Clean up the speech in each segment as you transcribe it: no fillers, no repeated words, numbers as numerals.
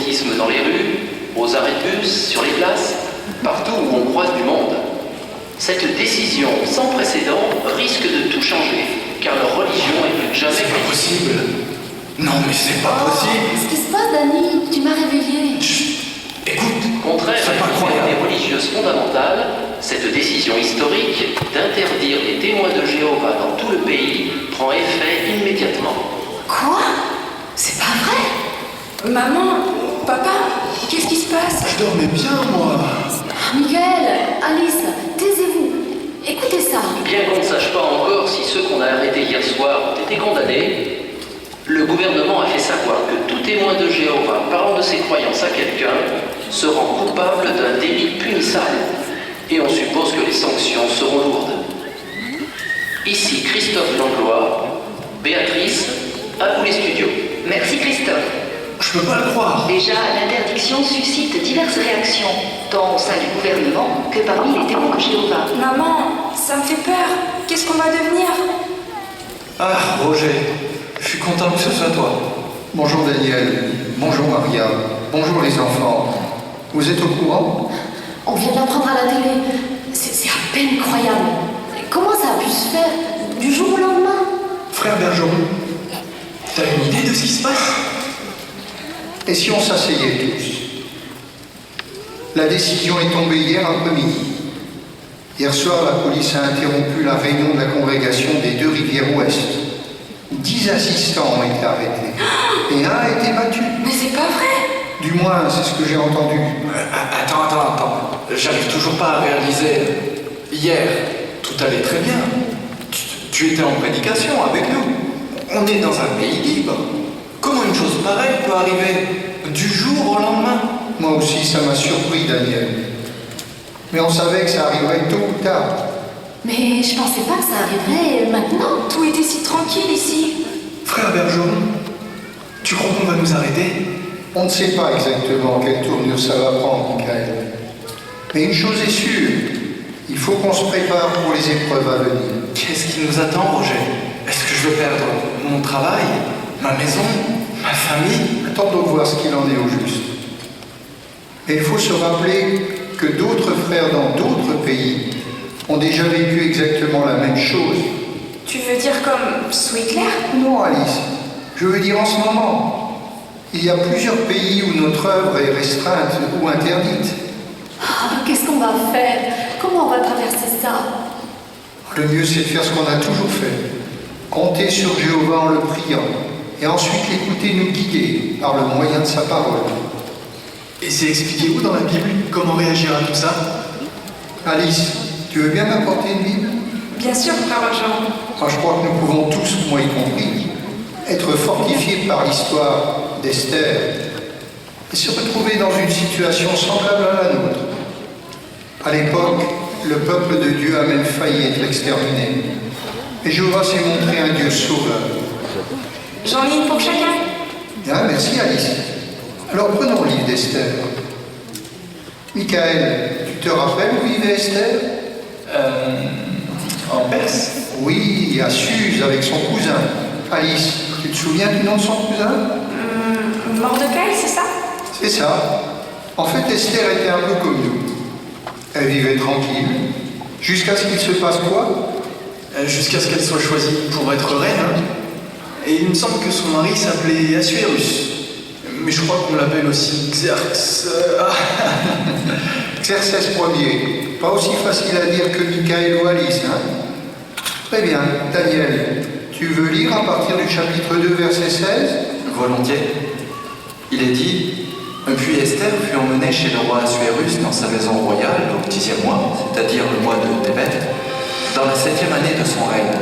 prosélytisme dans les rues, aux arrêts de bus, sur les places, partout où on croise du monde. Cette décision sans précédent risque de tout changer, car leur religion est plus que jamais... C'est pas possible. Non, mais c'est pas possible. Qu'est-ce qui se passe, Dani? Tu m'as réveillé. Chut, écoute, Contraire c'est pas à croyable. l'idée religieuse fondamentale, cette décision historique d'interdire les témoins de Jéhovah dans tout le pays prend effet immédiatement. Quoi? C'est pas vrai? Maman, papa, qu'est-ce qui se passe? Je dormais bien, moi. Michael, Alice, taisez-vous. Écoutez ça. Bien qu'on ne sache pas encore si ceux qu'on a arrêtés hier soir ont été condamnés, le gouvernement a fait savoir que tout témoin de Jéhovah parlant de ses croyances à quelqu'un se rend coupable d'un délit punissable. Et on suppose que les sanctions seront lourdes. Ici Christophe Langlois, Béatrice, à vous les studios. Merci Christophe. Je peux pas le croire. Déjà, l'interdiction suscite diverses réactions, tant au sein du gouvernement que parmi les témoins de Jéhovah. Maman, ça me fait peur. Qu'est-ce qu'on va devenir? Ah, Roger, je suis content que ce soit toi. Bonjour Daniel, bonjour Maria, bonjour les enfants. Vous êtes au courant? On vient de l'apprendre à la télé. C'est à peine croyable. Comment ça a pu se faire du jour au lendemain? Frère Bergeron, t'as une idée de ce qui se passe? Et si on s'asseyait tous? La décision est tombée hier après-midi. Hier soir, la police a interrompu la réunion de la congrégation des deux rivières ouest. 10 assistants ont été arrêtés. Et un a été battu. Mais c'est pas vrai. Du moins, c'est ce que j'ai entendu. Attends. J'arrive toujours pas à réaliser. Hier, tout allait très bien. Tu étais en prédication avec nous. On est dans un pays libre. Comment une chose pareille peut arriver du jour au lendemain? Moi aussi, ça m'a surpris, Daniel. Mais on savait que ça arriverait tôt ou tard. Mais je pensais pas que ça arriverait maintenant. Tout était si tranquille ici. Frère Bergeron, tu crois qu'on va nous arrêter? On ne sait pas exactement quelle tournure ça va prendre, Michael. Mais une chose est sûre, il faut qu'on se prépare pour les épreuves à venir. Qu'est-ce qui nous attend, Roger? Est-ce que je vais perdre mon travail, ma maison, ma famille? Attendons de voir ce qu'il en est au juste. Et il faut se rappeler que d'autres frères dans d'autres pays ont déjà vécu exactement la même chose. Tu veux dire comme Sweetler? Non, Alice, je veux dire en ce moment. Il y a plusieurs pays où notre œuvre est restreinte ou interdite. Qu'est-ce qu'on va faire? Comment on va traverser ça? Le mieux, c'est de faire ce qu'on a toujours fait. Compter sur Jéhovah en le priant, et ensuite l'écouter nous guider par le moyen de sa parole. Et c'est expliqué où dans la Bible comment réagir à tout ça? Alice, tu veux bien m'apporter une Bible? Bien sûr, frère Jean. Moi, je crois que nous pouvons tous, moi y compris, être fortifiés par l'histoire d'Esther et se retrouver dans une situation semblable à la nôtre. À l'époque, le peuple de Dieu a même failli être exterminé. Et Jéhovah s'est montré un Dieu sauveur. J'en ai une pour chacun. Ah, merci Alice. Alors prenons le livre d'Esther. Michael, tu te rappelles où vivait Esther? En Perse? Oui, à Suse avec son cousin. Alice, tu te souviens du nom de son cousin? Mordecai, c'est ça? C'est ça. En fait, Esther était un peu comme nous. Elle vivait tranquille, jusqu'à ce qu'il se passe quoi? Jusqu'à ce qu'elle soit choisie pour être reine. Hein. Et il me semble que son mari s'appelait Assuérus. Mais je crois qu'on l'appelle aussi Xerxes. Xerxès Ier. Pas aussi facile à dire que Michael ou Alice, hein? Très bien. Daniel, tu veux lire à partir du chapitre 2, verset 16? Volontiers. Il est dit: puis Esther fut emmenée chez le roi Assuérus dans sa maison royale au 10e mois, c'est-à-dire le mois de Tébet, dans la 7e année de son règne.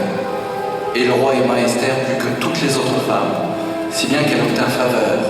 Et le roi aima Esther plus que toutes les autres femmes, si bien qu'elle obtint faveur.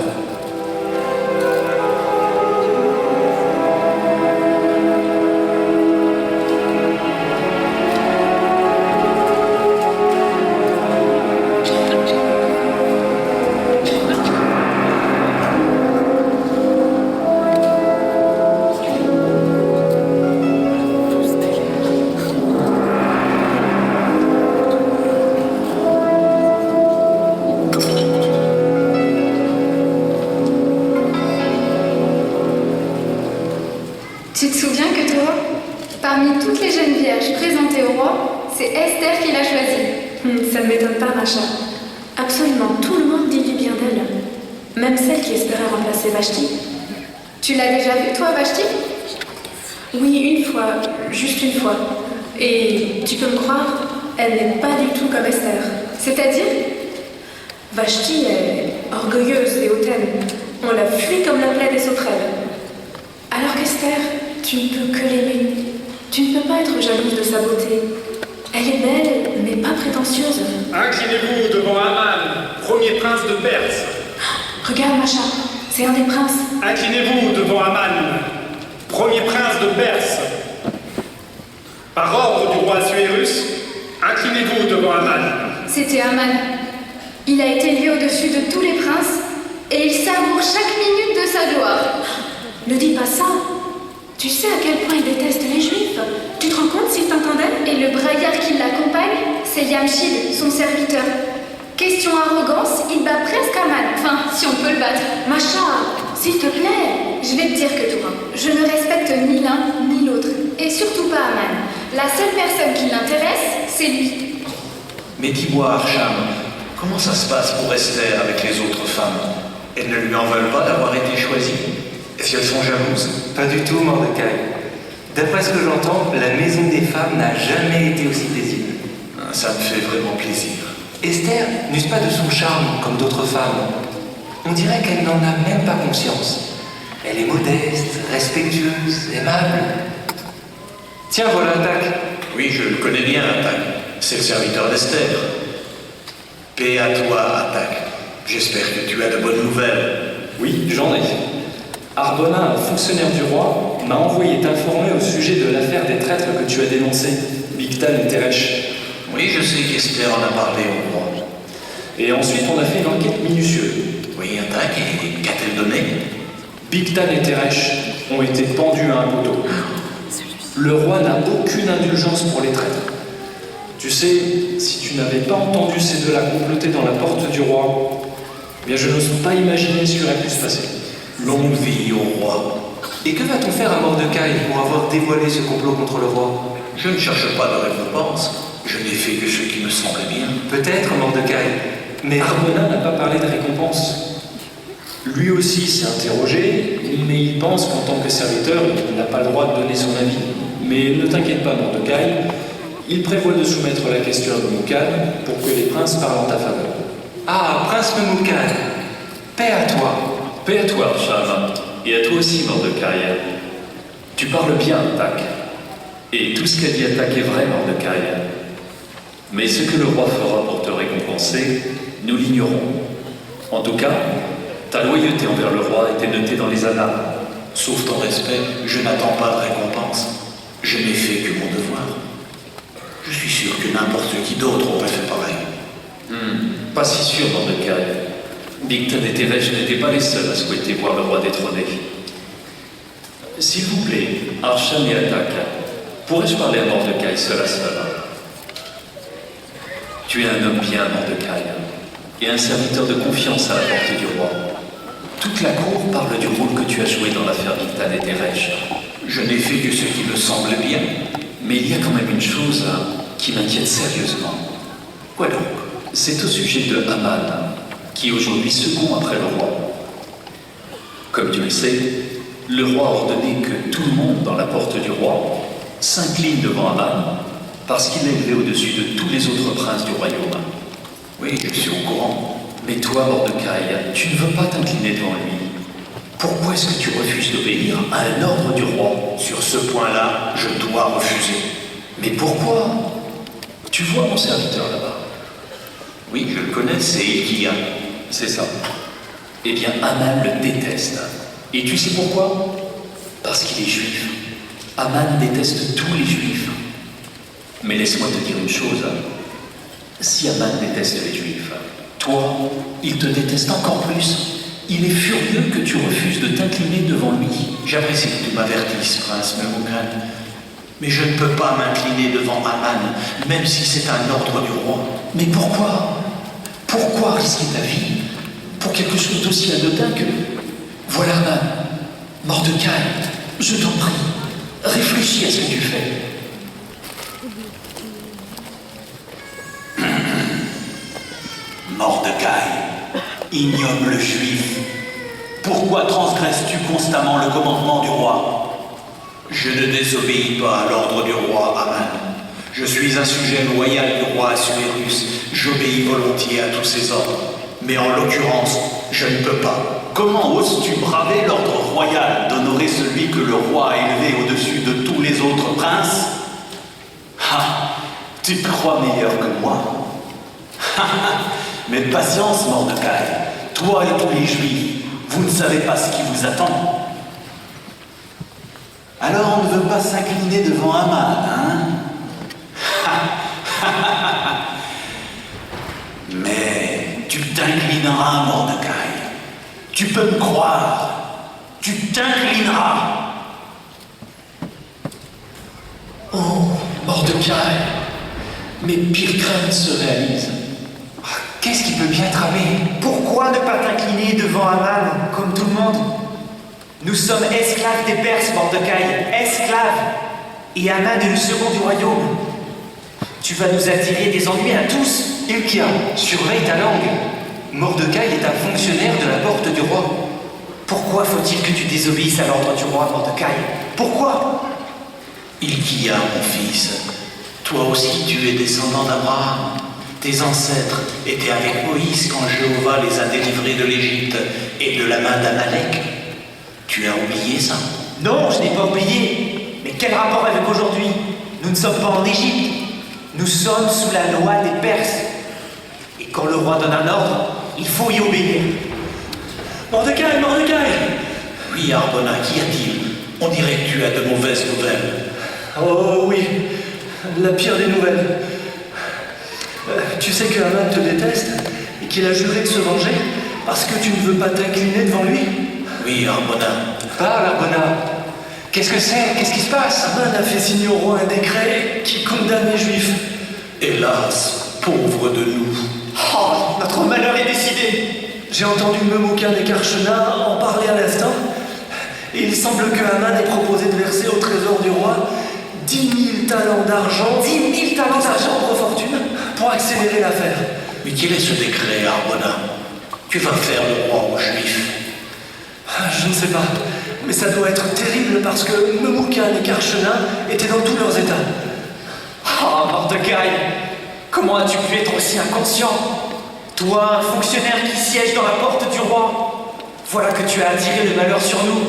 Tu te souviens que toi, parmi toutes les jeunes vierges présentées au roi, c'est Esther qui l'a choisie. Ça ne m'étonne pas, Macha. Absolument tout le monde dit du bien d'elle. Même celle qui espérait remplacer Vashti. Tu l'as déjà vue, toi, Vashti? Oui, une fois, juste une fois. Et tu peux me croire, elle n'est pas du tout comme Esther. C'est-à-dire? Vashti est orgueilleuse et hautaine. On la fuit comme la plaie des sauterelles. Alors qu'Esther, tu ne peux que l'aimer. Tu ne peux pas être jalouse de sa beauté. Elle est belle, mais pas prétentieuse. Inclinez-vous devant Aman, premier prince de Perse. Regarde, Macha, c'est un des princes. Inclinez-vous devant Aman, premier prince de Perse. Par ordre du roi Assuérus, inclinez-vous devant Aman. C'était Aman. Il a été élevé au-dessus de tous les princes et il savoure chaque minute de sa gloire. Ne dis pas ça. Tu sais à quel point il déteste les Juifs. Tu te rends compte s'il t'entendait? Et le braillard qui l'accompagne, c'est Yamshid, son serviteur. Question arrogance, il bat presque Aman. Enfin, si on peut le battre. Macha, s'il te plaît. Je vais te dire que toi, je ne respecte ni l'un ni l'autre. Et surtout pas Aman. La seule personne qui l'intéresse, c'est lui. Mais dis-moi, Archam, comment ça se passe pour Esther avec les autres femmes? Elles ne lui en veulent pas d'avoir été choisies? Est-ce qu'elles sont jalouses? Pas du tout, Mordecai. D'après ce que j'entends, la maison des femmes n'a jamais été aussi paisible. Ça me fait vraiment plaisir. Esther n'use pas de son charme comme d'autres femmes. On dirait qu'elle n'en a même pas conscience. Elle est modeste, respectueuse, aimable. Tiens, voilà Attaque. Oui, je le connais bien, Attaque. C'est le serviteur d'Esther. Paix à toi, Attaque. J'espère que tu as de bonnes nouvelles. Oui, j'en ai. Arbona, un fonctionnaire du roi, m'a envoyé t'informer au sujet de l'affaire des traîtres que tu as dénoncés, Bigtan et Teresh. Oui, je sais qu'Esther en a parlé au roi. Et ensuite, on a fait une enquête minutieuse. Oui, Attaque, et qu'a-t-elle donné? Bigtan et Teresh ont été pendus à un poteau. Le roi n'a aucune indulgence pour les traîtres. Tu sais, si tu n'avais pas entendu ces deux-là comploter dans la porte du roi, eh bien je n'ose pas imaginer ce qui aurait pu se passer. Longue vie au roi. Et que va-t-on faire à Mordecai pour avoir dévoilé ce complot contre le roi? Je ne cherche pas de récompense. Je n'ai fait que ce qui me semblait bien. Peut-être, Mordecai, mais Arbona n'a pas parlé de récompense. Lui aussi s'est interrogé, mais il pense qu'en tant que serviteur, il n'a pas le droit de donner son avis. Mais ne t'inquiète pas, Mordecai, il prévoit de soumettre la question à Memoukan pour que les princes parlent en ta faveur. Ah, prince Memoukan, paix à toi. Paix à toi, Archam, et à toi aussi, Mordecai. Tu parles bien, Attaque. Et tout ce qu'a dit Attaque est vrai, Mordecai. Mais ce que le roi fera pour te récompenser, nous l'ignorons. En tout cas, ta loyauté envers le roi était notée dans les annales. Sauf ton respect, je n'attends pas de récompense. Je n'ai fait que mon devoir. Je suis sûr que n'importe qui d'autre aurait fait pareil. Pas si sûr, Mordecai. Bigtan et Teresh n'étaient pas les seuls à souhaiter voir le roi détrôné. S'il vous plaît, Archam et Attaque, pourrais-je parler à Mordecai seul à seul? Tu es un homme bien, Mordecai, et un serviteur de confiance à la porte du roi. Toute la cour parle du rôle que tu as joué dans l'affaire Bigtan et Teresh. Je n'ai fait que ce qui me semble bien. Mais il y a quand même une chose qui m'inquiète sérieusement. Quoi donc? C'est au sujet de Aman, qui est aujourd'hui second après le roi. Comme tu le sais, le roi a ordonné que tout le monde dans la porte du roi s'incline devant Aman parce qu'il est élevé au-dessus de tous les autres princes du royaume. Oui, je suis au courant. Mais toi, Mordecai, tu ne veux pas t'incliner devant lui. Pourquoi est-ce que tu refuses d'obéir à un ordre du roi? Sur ce point-là, je dois refuser. Mais pourquoi? Tu vois mon serviteur là-bas? Oui, je le connais, c'est Ilkia. C'est ça. Eh bien, Aman le déteste. Et tu sais pourquoi? Parce qu'il est juif. Aman déteste tous les juifs. Mais laisse-moi te dire une chose. Si Aman déteste les juifs, toi, il te déteste encore plus. Il est furieux que tu refuses de t'incliner devant lui. J'apprécie que tu m'avertisses, prince Memoukan. Mais je ne peux pas m'incliner devant Aman, même si c'est un ordre du roi. Mais pourquoi? Pourquoi risquer ta vie pour quelque chose d'aussi anodin que... Voilà, Aman, Mordecai, je t'en prie, Réfléchis à ce que tu fais. Mordecai, ignoble juif, pourquoi transgresses-tu constamment le commandement du roi? Je ne désobéis pas à l'ordre du roi Aman. Je suis un sujet loyal du roi Assuérus. J'obéis volontiers à tous ses ordres. Mais en l'occurrence, je ne peux pas. Comment oses-tu braver l'ordre royal d'honorer celui que le roi a élevé au-dessus de tous les autres princes? Ah, tu te crois meilleur que moi? Mais patience, Mordecai. Toi et tous les Juifs, vous ne savez pas ce qui vous attend. Alors on ne veut pas s'incliner devant Aman, hein? Mais tu t'inclineras, Mordecai. Tu peux me croire. Tu t'inclineras. Oh, Mordecai, mes pires craintes se réalisent. Qu'est-ce qui peut bien tramer? Pourquoi ne pas t'incliner devant Aman, comme tout le monde? Nous sommes esclaves des Perses, Mordecai, esclaves. Et Aman est le second du royaume. Tu vas nous attirer des ennuis à tous. Hilkia, surveille ta langue. Mordecai est un fonctionnaire de la porte du roi. Pourquoi faut-il que tu désobéisses à l'ordre du roi, Mordecai? Pourquoi? Hilkia, mon fils, toi aussi tu es descendant d'Abraham. Tes ancêtres étaient avec Moïse quand Jéhovah les a délivrés de l'Égypte et de la main d'Amalek. Tu as oublié ça? Non, je n'ai pas oublié. Mais quel rapport avec aujourd'hui? Nous ne sommes pas en Égypte. Nous sommes sous la loi des Perses. Et quand le roi donne un ordre, il faut y obéir. Mordecai! Oui, Arbona, qu'y a-t-il? On dirait que tu as de mauvaises nouvelles. Oh oui, la pire des nouvelles. Tu sais que Haman te déteste et qu'il a juré de se venger parce que tu ne veux pas t'incliner devant lui? Oui, Arbona. Parle, Arbona. Qu'est-ce que c'est? Qu'est-ce qui se passe? Haman a fait signer au roi un décret qui condamne les Juifs. Hélas, pauvre de nous. Oh, notre malheur est décidé. J'ai entendu Memoukan et Karchena en parler à l'instant. Et il semble que Haman ait proposé de verser au trésor du roi 10 000 talents d'argent. 10 000 talents d'argent pour fortune pour accélérer l'affaire. Mais quel est ce décret, Arbona? Tu vas faire le roi aux Juifs. Je ne sais pas. Mais ça doit être terrible parce que Memoukan et Karchena étaient dans tous leurs états. Oh, Mordecai, comment as-tu pu être aussi inconscient? Toi, un fonctionnaire qui siège dans la porte du roi. Voilà que tu as attiré le malheur sur nous.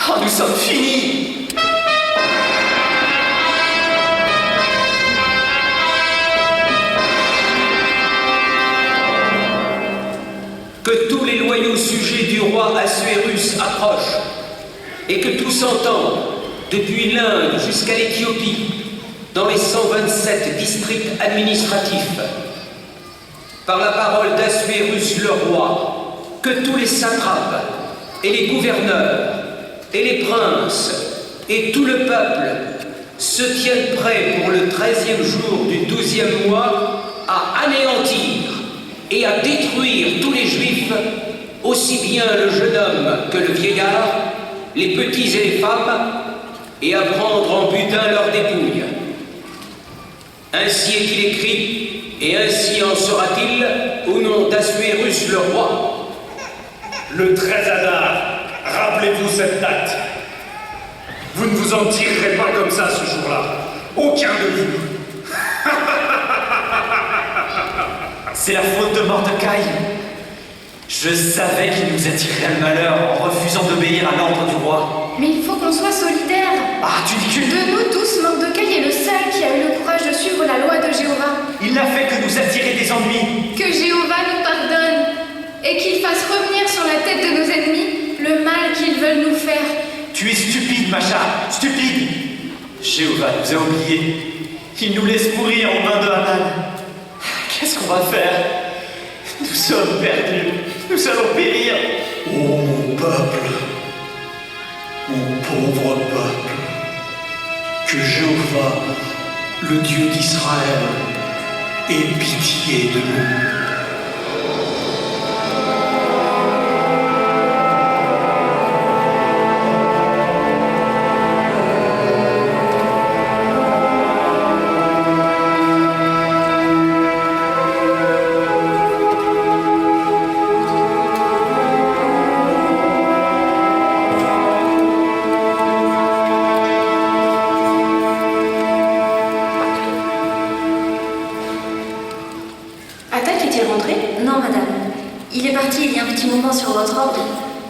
Oh, nous sommes finis. Que tous les loyaux sujets du roi Assuérus approchent et que tous entendent, depuis l'Inde jusqu'à l'Éthiopie, dans les 127 districts administratifs, par la parole d'Assuérus le roi, que tous les satrapes et les gouverneurs et les princes et tout le peuple se tiennent prêts pour le 13e jour du 12e mois à anéantir et à détruire tous les Juifs, aussi bien le jeune homme que le vieillard, les petits et les femmes, et à prendre en butin leurs dépouilles. Ainsi est-il écrit, et ainsi en sera-t-il au nom d'Assuérus le roi. Le 13 Adar, rappelez-vous cette date. Vous ne vous en tirerez pas comme ça ce jour-là. Aucun de vous. C'est la faute de Mordecai. Je savais qu'il nous attirerait le malheur en refusant d'obéir à l'ordre du roi. Mais il faut qu'on soit solidaires. Ah, tu dis que... De nous tous, Mordecai est le seul qui a eu le courage de suivre la loi de Jéhovah. Il n'a fait que nous attirer des ennuis. Que Jéhovah nous pardonne et qu'il fasse revenir sur la tête de nos ennemis le mal qu'ils veulent nous faire. Tu es stupide, Macha, stupide. Jéhovah nous a oubliés. Il nous laisse mourir aux mains de Haman. Qu'est-ce qu'on va faire? Nous sommes perdus. Nous allons périr. Oh mon peuple, mon pauvre peuple, que Jéhovah, le Dieu d'Israël, ait pitié de nous. tombant sur votre ordre,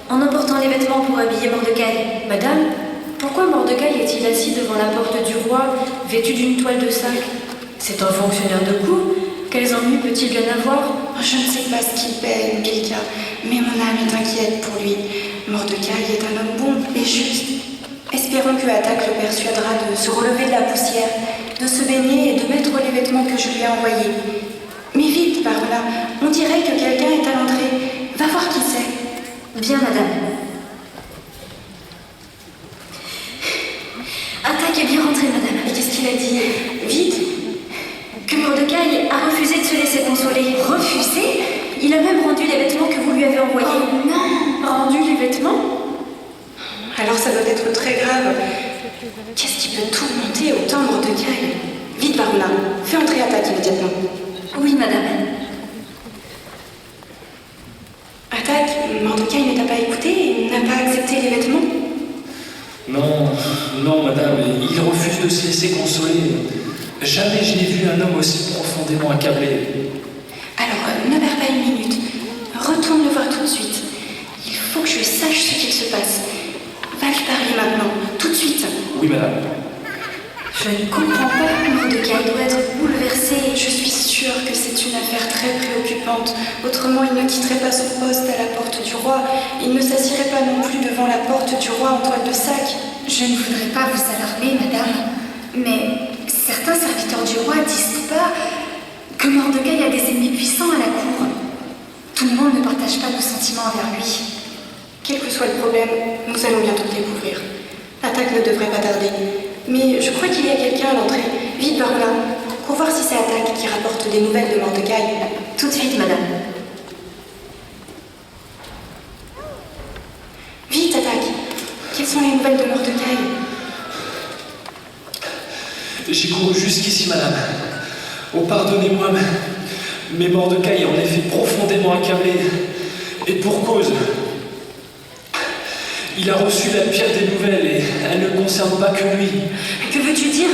en emportant les vêtements pour habiller Mordecai. Madame, pourquoi Mordecai est-il assis devant la porte du roi, vêtu d'une toile de sac? C'est un fonctionnaire de cour. Quels ennuis peut-il bien avoir? Je ne sais pas ce qu'il paie, Milka, mais mon âme est inquiète pour lui. Mordecai est un homme bon et juste. Espérons que Attaque le persuadera de se relever de la poussière, de se baigner et de mettre les vêtements que je lui ai envoyés. Mais vite, par là, on dirait que quelqu'un est à l'entrée. Va voir qui c'est. Bien, madame. Attaque est bien rentrée, madame. Et qu'est-ce qu'il a dit? Vite. Que Mordecai a refusé de se laisser consoler. Refusé? Il a même rendu les vêtements que vous lui avez envoyés. Oh non! Rendu les vêtements? Alors ça doit être très grave. Qu'est-ce qui peut tourmenter autant Mordecai? Vite, Varuna, fais entrer Attaque immédiatement. Oui, madame. Attaque, Mordecai ne t'a pas écouté et n'a pas accepté les vêtements? Non, madame, il refuse de se laisser consoler. Jamais je n'ai vu un homme aussi profondément accablé. Alors, ne perds pas une minute. Retourne le voir tout de suite. Il faut que je sache ce qu'il se passe. Va lui parler maintenant, tout de suite. Oui, madame. Je ne comprends pas. Mordecai doit être bouleversé. Je suis sûre que c'est une affaire très préoccupante. Autrement, il ne quitterait pas son poste à la porte du roi. Il ne s'assirait pas non plus devant la porte du roi en toile de sac. Je ne voudrais pas vous alarmer, madame, mais certains serviteurs du roi disent pas que Mordecai a des ennemis puissants à la cour. Tout le monde ne partage pas nos sentiments envers lui. Quel que soit le problème, nous allons bientôt le découvrir. Attaque ne devrait pas tarder. Mais je crois qu'il y a quelqu'un à l'entrée. Vite, Varuna, pour voir si c'est Attaque qui rapporte des nouvelles de Mordecai. Tout de suite, madame. Vite, Attaque. Quelles sont les nouvelles de Mordecai? J'ai couru jusqu'ici, madame. Oh, pardonnez-moi, mais Mordecai est en effet profondément accablé. Et pour cause. Il a reçu la pire des nouvelles et elle ne concerne pas que lui. Que veux-tu dire?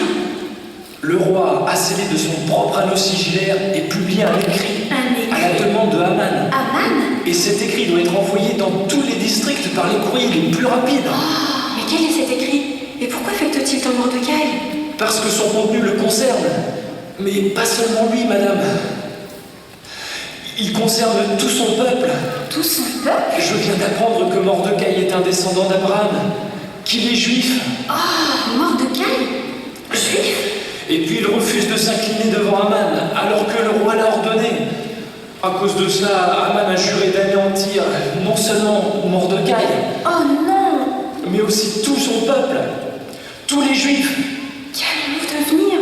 Le roi a scellé de son propre anneau sigillaire et publié un écrit à la demande de Haman. Haman? Et cet écrit doit être envoyé dans tous les districts par les courriers les plus rapides. Oh, mais quel est cet écrit? Et pourquoi affecte-t-il tant Mordecai? Parce que son contenu le concerne. Mais pas seulement lui, madame. Il concerne tout son peuple. Tout son peuple? Je viens d'apprendre que Mordecai est un descendant d'Abraham, qu'il est juif. Oh, Mordecai? Juif? Et puis il refuse de s'incliner devant Haman, alors que le roi l'a ordonné. À cause de cela, Haman a juré d'anéantir non seulement Mordecai, oh non, mais aussi tout son peuple, tous les juifs. Qu'allons-nous devenir?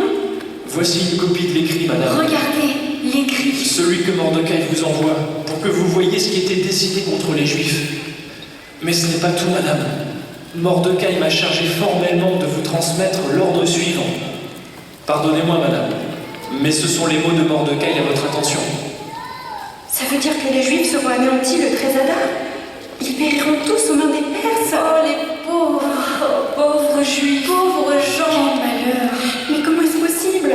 Voici une copie de l'écrit, madame. Regardez, l'écrit. Celui que Mordecai vous envoie, pour que vous voyiez ce qui était décidé contre les juifs. Mais ce n'est pas tout, madame. Mordecai m'a chargé formellement de vous transmettre l'ordre suivant. Pardonnez-moi, madame, mais ce sont les mots de Mordecai à votre attention. Ça veut dire que les Juifs seront anéantis le 13 Adar? Ils périront tous aux mains des Perses? Oh, les pauvres Juifs, pauvres gens! Quel malheur! Mais comment est-ce possible?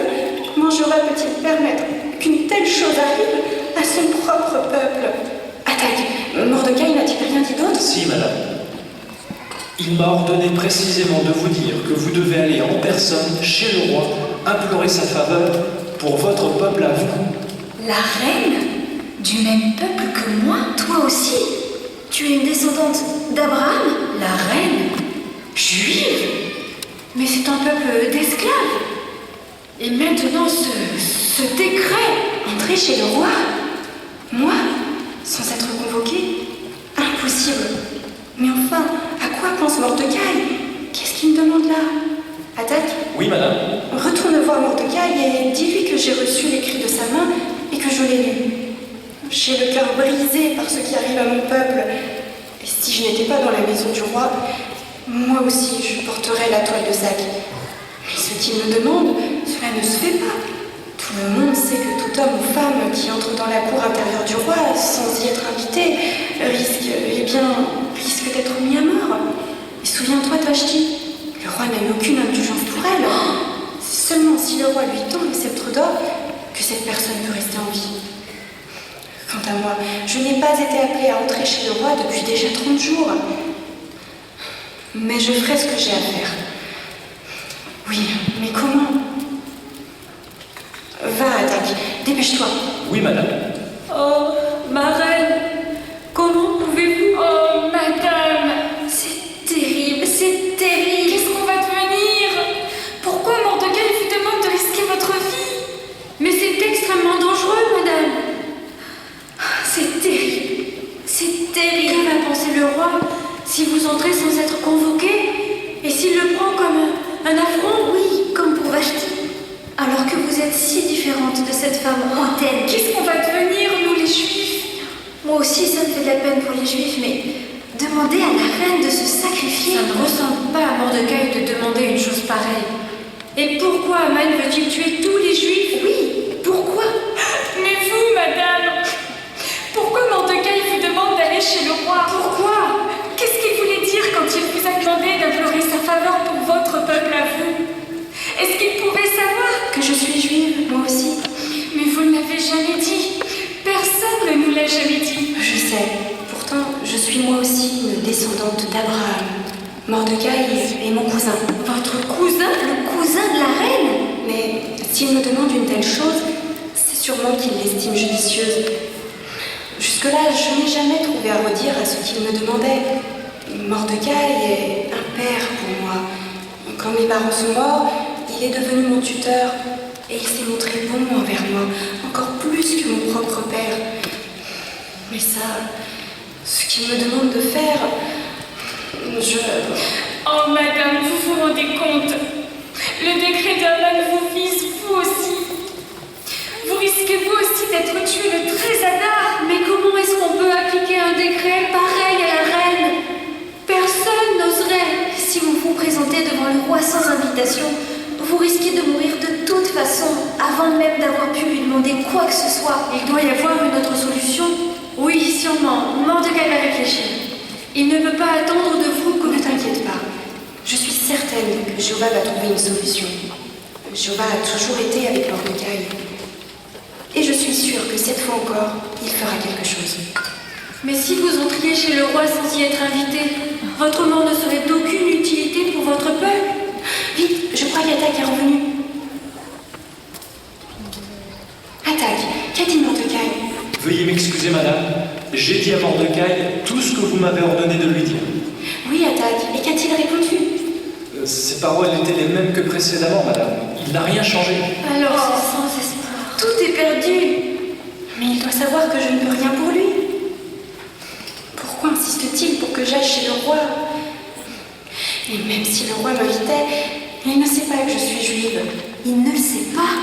Comment Jéhovah peut-il permettre qu'une telle chose arrive à son propre peuple? Attaque! Mordecai n'a-t-il rien dit d'autre? Si, madame. Il m'a ordonné précisément de vous dire que vous devez aller en personne chez le roi, implorer sa faveur pour votre peuple à vous. La reine? Du même peuple que moi? Toi aussi? Tu es une descendante d'Abraham? La reine? Juive? Mais c'est un peuple d'esclaves. Et maintenant ce décret? Entrer chez le roi? Moi? Sans être convoqué? Impossible. Mais enfin, à quoi pense Mordecai? Qu'est-ce qu'il me demande là? Attaque? Oui, madame. Retourne voir Mordecai et dis-lui que j'ai reçu l'écrit de sa main et que je l'ai lu. J'ai le cœur brisé par ce qui arrive à mon peuple. Et si je n'étais pas dans la maison du roi, moi aussi je porterais la toile de sac. Mais ce qu'il me demande, cela ne se fait pas. Tout le monde sait que tout homme ou femme qui entre dans la cour intérieure du roi sans y être invité risque d'être mis à mort. Et souviens-toi de Vashti, le roi n'a eu aucune indulgence pour elle. C'est seulement si le roi lui tend le sceptre d'or que cette personne peut rester en vie. Quant à moi. Je n'ai pas été appelée à entrer chez le roi depuis déjà 30 jours. Mais je ferai ce que j'ai à faire. Oui, mais comment? Va, Attaque, dépêche-toi. Oui, madame. Oh, ma reine, comment pouvez-vous... Oh, madame, c'est terrible, c'est terrible. Qu'est-ce qu'on va devenir? Pourquoi Mordecai vous demande de risquer votre vie? Mais c'est extrêmement dangereux, madame. C'est terrible, c'est terrible. Que va penser le roi si vous entrez sans être convoqué? Et s'il le prend comme un affront? Oui, comme pour Vashti. Alors que vous êtes si différente de cette femme hautaine. Qu'est-ce qu'on va devenir, nous les Juifs? Moi aussi, ça me fait de la peine pour les Juifs, mais demander à la reine de se sacrifier... Ça ne ressemble pas à Mordecai de demander une chose pareille. Et pourquoi Aman veut-il tuer tous les Juifs? Oui, pourquoi? Mais vous, madame, pourquoi Mordecai vous demande d'aller chez le roi? Pourquoi? Qu'est-ce qu'il voulait dire quand il vous a demandé d'implorer sa faveur pour votre peuple à vous? Est-ce qu'il pouvait savoir que je suis juive, moi aussi? Mais vous ne l'avez jamais dit. Personne ne nous l'a jamais dit. Je sais. Pourtant, je suis moi aussi une descendante d'Abraham. Mordecai est mon cousin. Votre cousin? Le cousin de la reine? Mais s'il me demande une telle chose, c'est sûrement qu'il l'estime judicieuse. Jusque-là, je n'ai jamais trouvé à redire à ce qu'il me demandait. Mordecai est un père pour moi. Quand mes parents sont morts, il est devenu mon tuteur et il s'est montré bon envers moi, encore plus que mon propre père. Mais ça, ce qu'il me demande de faire, Oh, madame, vous vous rendez compte? Le décret d'Aman vous vise, vous aussi. Vous risquez vous aussi d'être tué le 13 Adar. Mais comment est-ce qu'on peut appliquer un décret pareil à la reine? Personne n'oserait. Si vous vous présentez devant le roi sans invitation, vous risquez de mourir de toute façon, avant même d'avoir pu lui demander quoi que ce soit. Il doit y avoir une autre solution. Oui, sûrement. Mordecai va réfléchir. Il ne peut pas attendre de vous que... Ne t'inquiète pas. Je suis certaine que Jéhovah va trouver une solution. Jéhovah a toujours été avec Mordecai. Et je suis sûre que cette fois encore, il fera quelque chose. Mais si vous entriez chez le roi sans y être invité, votre mort ne serait d'aucune utilité pour votre peuple. Vite, je crois qu'Attaque est revenu. Attaque, qu'a dit Mordecai? Veuillez m'excuser, madame. J'ai dit à Mordecai tout ce que vous m'avez ordonné de lui dire. Oui, Attaque. Et qu'a-t-il répondu? Ses paroles étaient les mêmes que précédemment, madame. Il n'a rien changé. Alors, c'est sans espoir. Tout est perdu. Mais il doit savoir que je ne peux rien pour lui. Pourquoi insiste-t-il pour que j'aille chez le roi? Et même si le roi m'invitait, il ne sait pas que je suis juive. Il ne le sait pas.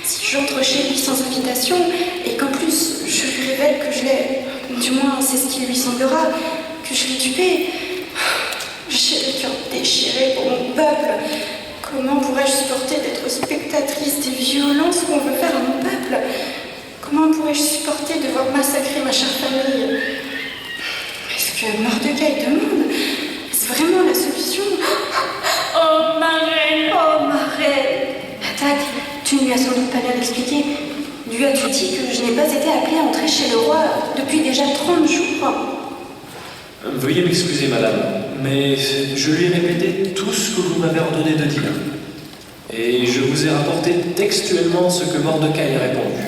Si j'entre chez lui sans invitation, et qu'en plus je lui révèle que je l'ai, du moins c'est ce qui lui semblera, que je l'ai tué, j'ai le cœur déchiré pour mon peuple. Comment pourrais-je supporter d'être spectatrice des violences qu'on veut faire à mon peuple? Comment pourrais-je supporter de voir massacrer ma chère famille? Est-ce que Mordecai demande? Est-ce vraiment la solution? Oh, ma reine! Oh, ma reine! Attaque, tu ne lui as sans doute pas bien expliqué. Lui as-tu dit que je n'ai pas été appelée à entrer chez le roi depuis déjà 30 jours? Veuillez m'excuser, madame, mais je lui ai répété tout ce que vous m'avez ordonné de dire. Et je vous ai rapporté textuellement ce que Mordecai a répondu.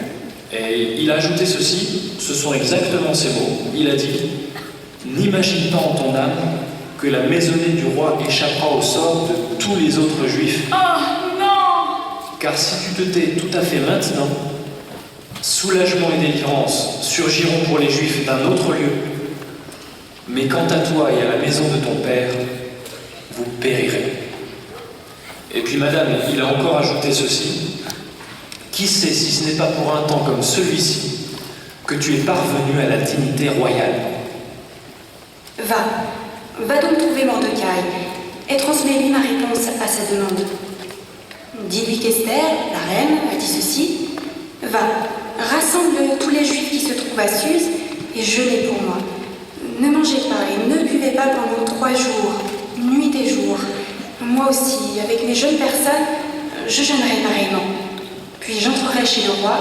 Et il a ajouté ceci, ce sont exactement ces mots. Il a dit « N'imagine pas en ton âme que la maisonnée du roi échappera au sort de tous les autres juifs. Oh non! Car si tu te tais tout à fait maintenant, soulagement et délivrance surgiront pour les juifs d'un autre lieu. Mais quant à toi et à la maison de ton père, vous périrez. » Et puis madame, il a encore ajouté ceci. Qui sait si ce n'est pas pour un temps comme celui-ci que tu es parvenu à la dignité royale? Va donc trouver Mordecai et transmets-lui ma réponse à sa demande. Dis-lui qu'Esther, la reine, a dit ceci. Va, rassemble tous les juifs qui se trouvent à Suse et jeûnez pour moi. Ne mangez pas et ne buvez pas pendant 3 jours, nuit et jour. Moi aussi, avec mes jeunes personnes, je jeûnerai pareillement. Puis j'entrerai chez le roi,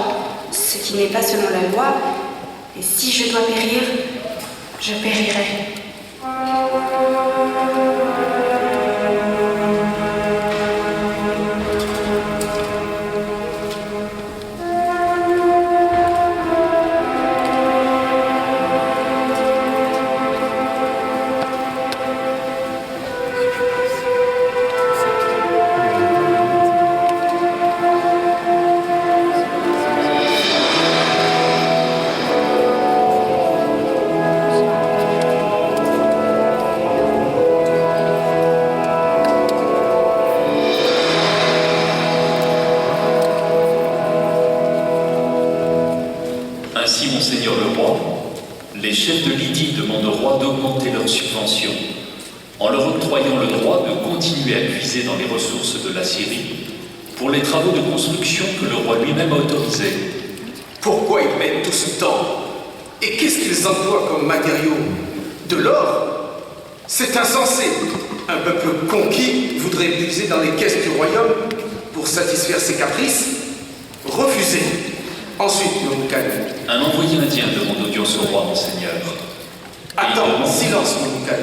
ce qui n'est pas selon la loi, Et si je dois périr, je périrai. Ainsi, Monseigneur le roi, les chefs de Lydie demandent au roi d'augmenter leurs subventions, en leur octroyant le droit de continuer à puiser dans les ressources de la Syrie pour les travaux de construction que le roi lui-même a autorisés. Pourquoi ils mettent tout ce temps? Et qu'est-ce qu'ils emploient comme matériaux? De l'or? C'est insensé. Un peuple conquis voudrait puiser dans les caisses du royaume pour satisfaire ses caprices? Refusé. Ensuite, Moukal. Un envoyé indien demande audience au roi, Monseigneur. Attends, silence, Moukal.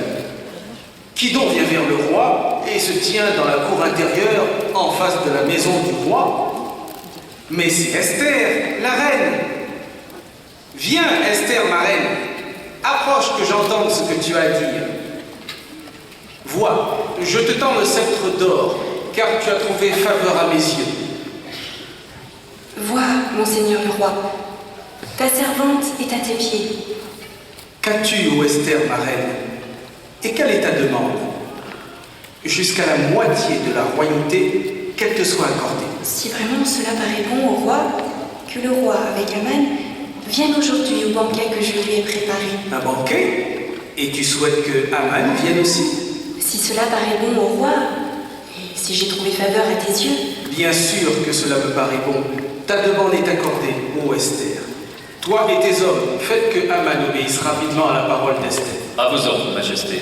Qui donc vient vers le roi et se tient dans la cour intérieure en face de la maison du roi? Mais c'est Esther, la reine. Viens, Esther, ma reine. Approche que j'entende ce que tu as à dire. Vois, je te tends le sceptre d'or, car tu as trouvé faveur à mes yeux. Vois, Monseigneur le roi, ta servante est à tes pieds. Qu'as-tu, ô Esther, ma reine? Et quelle est ta demande? Jusqu'à la moitié de la royauté, qu'elle te soit accordée. Si vraiment cela paraît bon au roi, que le roi, avec Aman, vienne aujourd'hui au banquet que je lui ai préparé. Un banquet? Et tu souhaites que Aman vienne aussi? Si cela paraît bon au roi, et si j'ai trouvé faveur à tes yeux... Bien sûr que cela me paraît bon. Ta demande est accordée, ô Esther. Toi et tes hommes, faites que Aman obéisse rapidement à la parole d'Esther. À vos ordres, Majesté.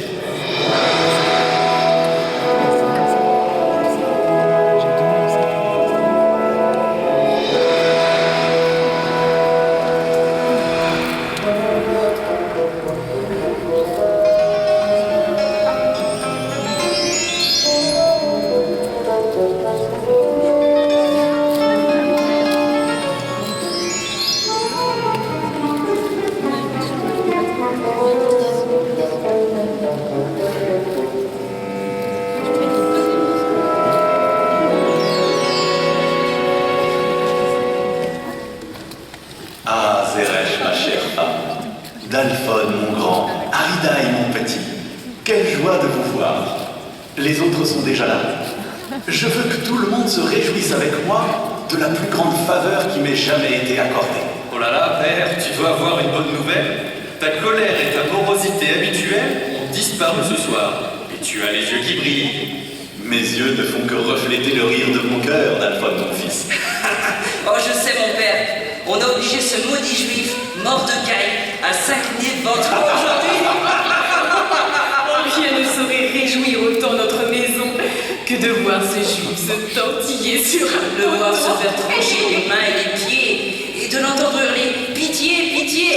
Ah, Zeresh, ma chère femme, Dalphon, mon grand, Aridaï, mon petit, quelle joie de vous voir. Les autres sont déjà là. Je veux que tout le monde se réjouisse avec moi de la plus grande faveur qui m'ait jamais été accordée. Oh là là, père, tu dois avoir une bonne nouvelle. Ta colère et ta morosité habituelles ont disparu ce soir. Et tu as les yeux qui brillent. Mes yeux ne font que refléter le rire de mon cœur, Dalphon, mon fils. Oh, je sais, mon père. On a obligé ce maudit juif, Mordecai, à s'incliner devant toi aujourd'hui. Rien ne saurait réjouir autant notre maison que de voir ce juif se tortiller sur un Le voir se faire trancher les mains et les pieds, et de l'entendre hurler « Pitié, pitié !»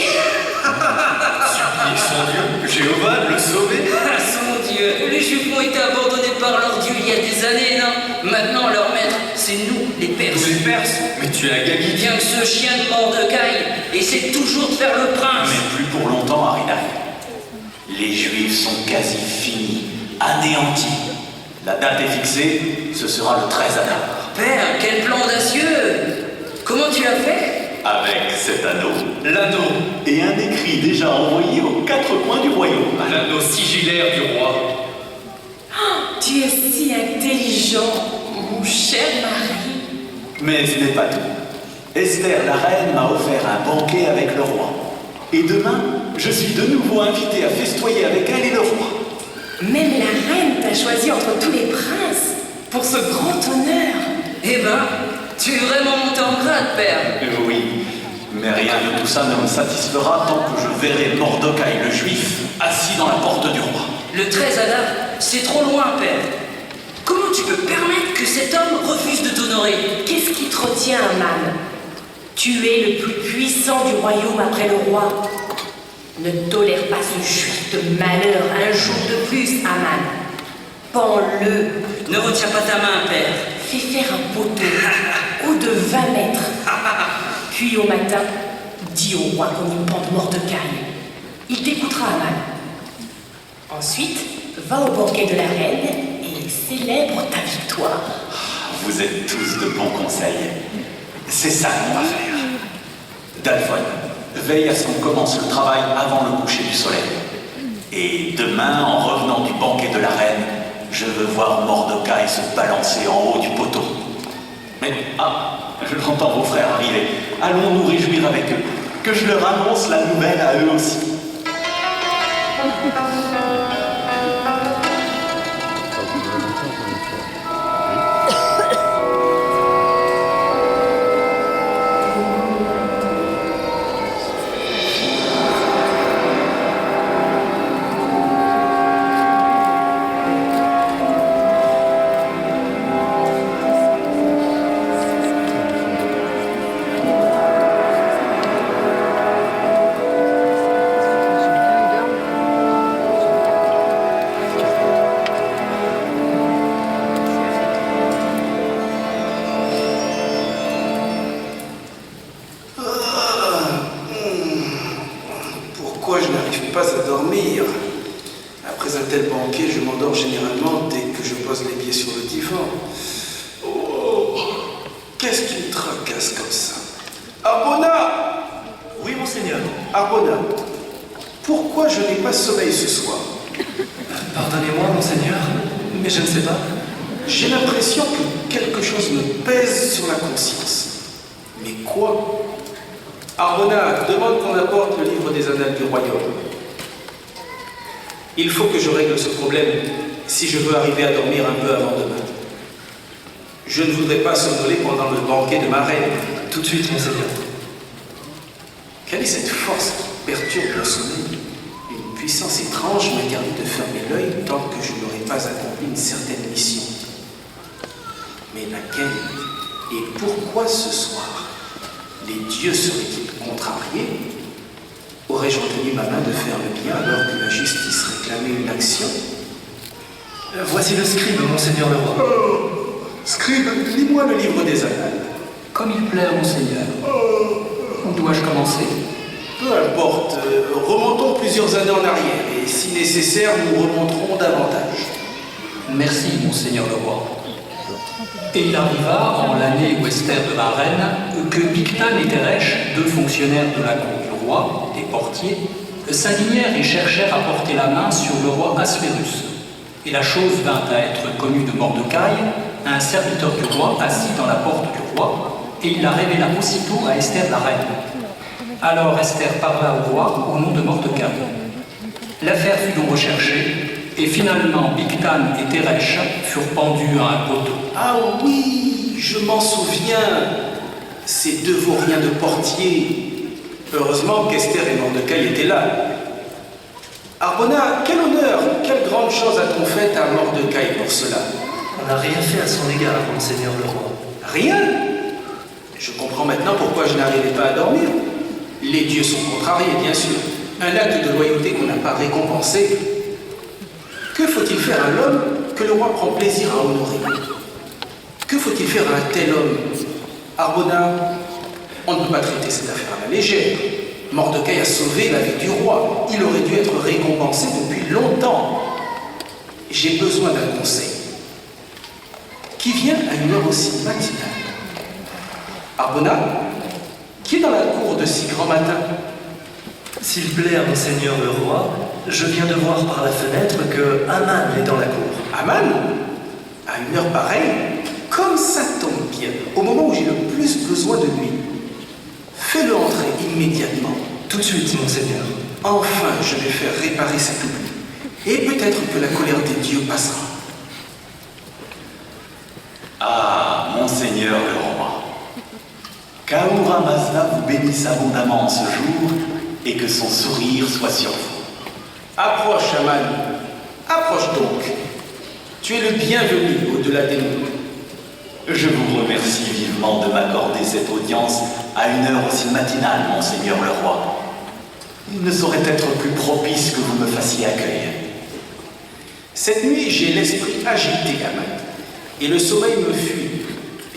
Supplier son Dieu, Jéhovah, de le sauver. Ah, son Dieu, les Juifs ont été abandonnés par leur Dieu il y a des années, non? Maintenant, leur maître, c'est nous, les Perses. Nous, les Perses? Mais tu as gagné. Bien que ce chien de Mordecai essaie toujours de faire le prince. Mais plus pour longtemps, Aridaï. Les Juifs sont quasi finis, anéantis. La date est fixée, ce sera le 13 Adar. Père, quel plan audacieux! Comment tu as fait? Avec cet anneau, l'anneau, et un écrit déjà envoyé aux 4 coins du royaume. L'anneau sigillaire du roi. Oh, tu es si intelligent, mon cher mari. Mais ce n'est pas tout. Esther, la reine, m'a offert un banquet avec le roi. Et demain, je suis de nouveau invité à festoyer avec elle et le roi. Même la reine t'a choisi entre tous les princes pour ce grand honneur. Eh ben, tu es vraiment monté en grade, père. Oui, mais rien de tout ça ne me satisfera tant que je verrai Mordecai le juif assis dans la porte du roi. Le 13 Adar, c'est trop loin, père. Comment tu peux permettre que cet homme refuse de t'honorer? Qu'est-ce qui te retient, Aman? Tu es le plus puissant du royaume après le roi. Ne tolère pas ce juif de malheur un jour de plus, Aman. Pends-le. Ne retiens pas ta main, père. Fais faire un poteau haut de 20 mètres. Puis au matin, dis au roi qu'on y pende Mordecai. Il t'écoutera, Aman. Ensuite, va au banquet de la reine et célèbre ta victoire. Vous êtes tous de bons conseils. C'est ça qu'on va faire. Dalphon, veille à ce qu'on commence le travail avant le coucher du soleil. Et demain, en revenant du banquet de la reine, je veux voir Mordecai se balancer en haut du poteau. Mais, j'entends vos frères arriver. Allons nous réjouir avec eux. Que je leur annonce la nouvelle à eux aussi. Pourquoi je n'arrive pas à dormir? Après un tel banquet, je m'endors généralement dès que je pose les pieds sur le divan. Oh, qu'est-ce qui me tracasse comme ça? Arbona! Oui, monseigneur. Arbona, pourquoi je n'ai pas sommeil ce soir? Pardonnez-moi, monseigneur, mais je ne sais pas. J'ai l'impression que quelque chose me pèse sur la conscience. Mais quoi? Arbona, demande qu'on apporte le livre des annales du royaume. Il faut que je règle ce problème si je veux arriver à dormir un peu avant demain. Je ne voudrais pas somnoler pendant le banquet de ma reine. Tout de suite, monseigneur. Quelle est cette force qui perturbe le sommeil? Une puissance étrange m'interdit de fermer l'œil tant que je n'aurai pas accompli une certaine mission. Mais laquelle? Et pourquoi ce soir? Les dieux seraient-ils contrariés? Aurais-je retenu ma main de faire le bien alors que la justice réclamait une action? Voici le scribe, monseigneur le roi. Scribe, lis-moi le livre des annales. Comme il plaît, monseigneur. Où dois-je commencer? Peu importe, remontons plusieurs années en arrière, et si nécessaire, nous remonterons davantage. Merci, monseigneur le roi. Et il arriva, en l'année où Esther devint reine, que Bigtan et Teresh, deux fonctionnaires de la cour du roi, des portiers, s'indignèrent et cherchèrent à porter la main sur le roi Assuérus. Et la chose vint à être connue de Mordecai, un serviteur du roi assis dans la porte du roi, et il la révéla aussitôt à Esther la reine. Alors Esther parla au roi au nom de Mordecai. L'affaire fut donc recherchée, et finalement Bigtan et Teresh furent pendus à un poteau. Ah oui, je m'en souviens. Ces deux vauriens de portier. Heureusement qu'Esther et Mordecai étaient là. Arbona, quel honneur, quelle grande chose a-t-on fait à Mordecai pour cela? On n'a rien fait à son égard, monseigneur le roi. Rien? Je comprends maintenant pourquoi je n'arrivais pas à dormir. Les dieux sont contrariés, bien sûr. Un acte de loyauté qu'on n'a pas récompensé. Que faut-il faire à l'homme que le roi prend plaisir à honorer? Que faut-il faire à un tel homme? Arbona, on ne peut pas traiter cette affaire à la légère. Mordecai a sauvé la vie du roi. Il aurait dû être récompensé depuis longtemps. J'ai besoin d'un conseil. Qui vient à une heure aussi matinale? Arbona, qui est dans la cour de si grand matin? S'il plaît à monseigneur le roi, je viens de voir par la fenêtre que Aman est dans la cour. Aman? À une heure pareille? Comme ça tombe bien, au moment où j'ai le plus besoin de lui. Fais-le entrer immédiatement. Tout de suite, monseigneur. Enfin, je vais faire réparer cet oubli. Et peut-être que la colère des dieux passera. Ah, monseigneur le roi. Qu'Ahura Mazda vous bénisse abondamment en ce jour et que son sourire soit sur vous. Approche, Aman. Approche donc. Tu es le bienvenu au-delà des mondes. Je vous remercie vivement de m'accorder cette audience à une heure aussi matinale, monseigneur le roi. Il ne saurait être plus propice que vous me fassiez accueil. Cette nuit, j'ai l'esprit agité, Aman, et le sommeil me fuit.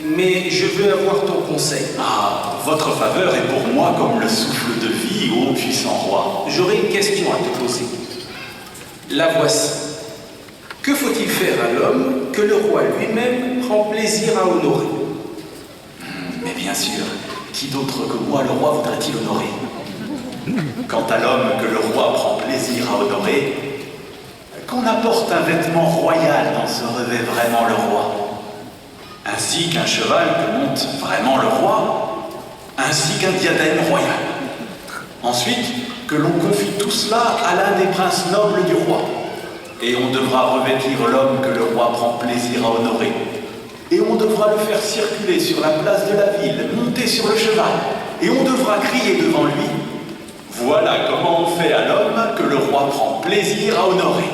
Mais je veux avoir ton conseil. Ah, votre faveur est pour moi comme le souffle de vie, ô puissant roi. J'aurais une question à te poser. La voici. Que faut-il faire à l'homme que le roi lui-même prend plaisir à honorer? Mais bien sûr, qui d'autre que moi le roi voudrait-il honorer? Quant à l'homme que le roi prend plaisir à honorer, qu'on apporte un vêtement royal dont se revêt vraiment le roi, ainsi qu'un cheval que monte vraiment le roi, ainsi qu'un diadème royal. Ensuite, que l'on confie tout cela à l'un des princes nobles du roi. Et on devra revêtir l'homme que le roi prend plaisir à honorer. Et on devra le faire circuler sur la place de la ville, monter sur le cheval. Et on devra crier devant lui: voilà comment on fait à l'homme que le roi prend plaisir à honorer.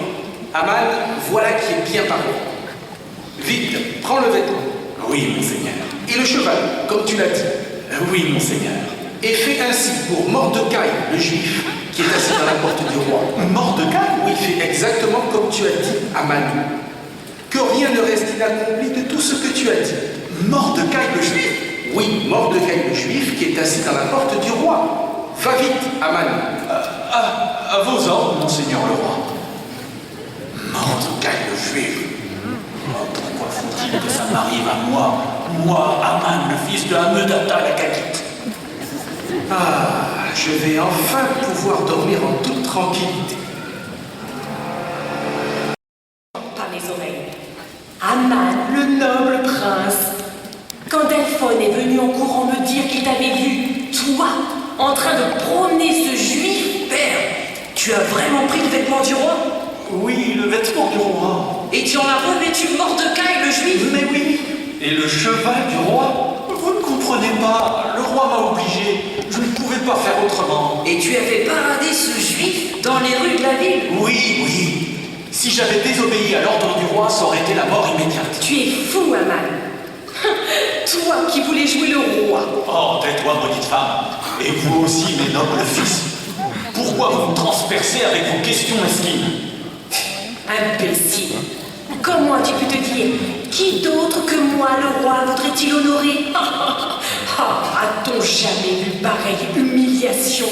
Aman, voilà qui est bien parlé. Vite, prends le vêtement. Oui, monseigneur. Et le cheval, comme tu l'as dit. Oui, monseigneur. Et fais ainsi pour Mordecai, le juif, qui est assis dans la porte du roi. Mordecai? Oui, fais exactement comme tu as dit, Aman. Que rien ne reste inaccompli de tout ce que tu as dit. Mordecai, le juif? Oui, Mordecai, le juif, qui est assis dans la porte du roi. Va vite, Aman. À vos ordres, monseigneur le roi. Mordecai, le juif. Pourquoi faut-il que ça m'arrive à moi, Aman, le fils de Hamedata la Kakite? Ah, je vais enfin pouvoir dormir en toute tranquillité. Pas mes oreilles. Aman, le noble prince. Quand Delphone est venu en courant me dire qu'il t'avait vu, toi, en train de promener ce juif, père, tu as vraiment pris le vêtement du roi? Oui, le vêtement du roi. Et tu en as revêtu Mordecai, le juif? Mais oui. Et le cheval du roi? Vous ne comprenez pas, le roi m'a obligé. Je ne pouvais pas faire autrement. Et tu as fait parader ce juif dans les rues de la ville? Oui, oui. Si j'avais désobéi à l'ordre du roi, ça aurait été la mort immédiate. Tu es fou, Aman. Toi qui voulais jouer le roi. Oh, tais-toi, maudite femme. Et vous aussi, mes nobles fils. Pourquoi vous me transpercez avec vos questions mesquines? Imbécile. Comment as-tu pu te dire? Qui d'autre que moi, le roi, voudrait-il honorer? A-t-on jamais vu pareille humiliation?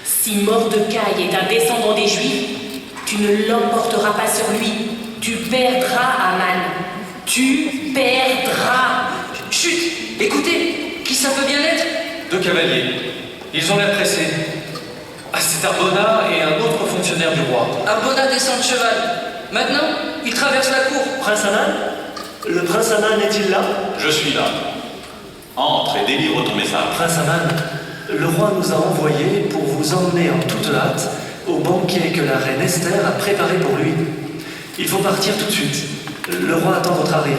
Si Mordecai est un descendant des Juifs, tu ne l'emporteras pas sur lui. Tu perdras, Aman. Tu perdras. Chut! Écoutez, qui ça peut bien être? 2 cavaliers. Ils ont l'air pressés. Ah, c'est Arbona et un autre fonctionnaire du roi. Arbona descend de cheval. Maintenant, il traverse la cour. Prince Aman? Le prince Aman est-il là? Je suis là. Entre et délivre ton message. Prince Aman, le roi nous a envoyés pour vous emmener en toute hâte au banquet que la reine Esther a préparé pour lui. Il faut partir tout de suite. Le roi attend votre arrivée.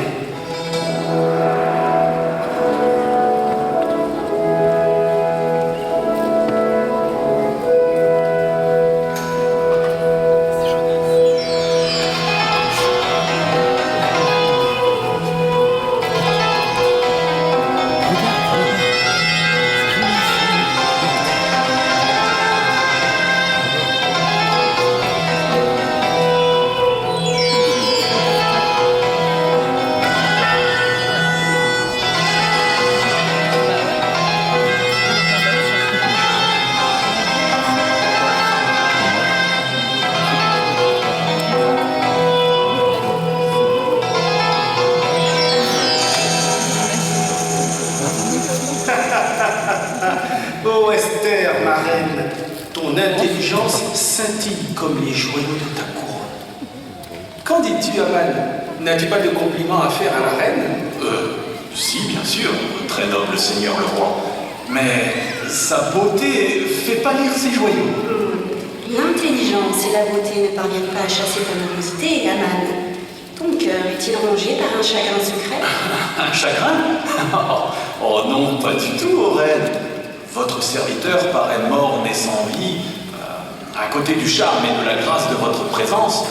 Oh Esther, ma reine, ton intelligence scintille comme les joyaux de ta couronne. Qu'en dis-tu, Aman? N'as-tu pas de compliments à faire à la reine? Si, bien sûr, très noble seigneur le roi. Mais sa beauté fait pâlir ses joyaux. L'intelligence et la beauté ne parviennent pas à chasser ta nervosité, Aman. Ton cœur est-il rongé par un chagrin secret? Un chagrin? Oh non, pas du tout, reine. Votre serviteur paraît morne et sans vie. À côté du charme et de la grâce de votre présence,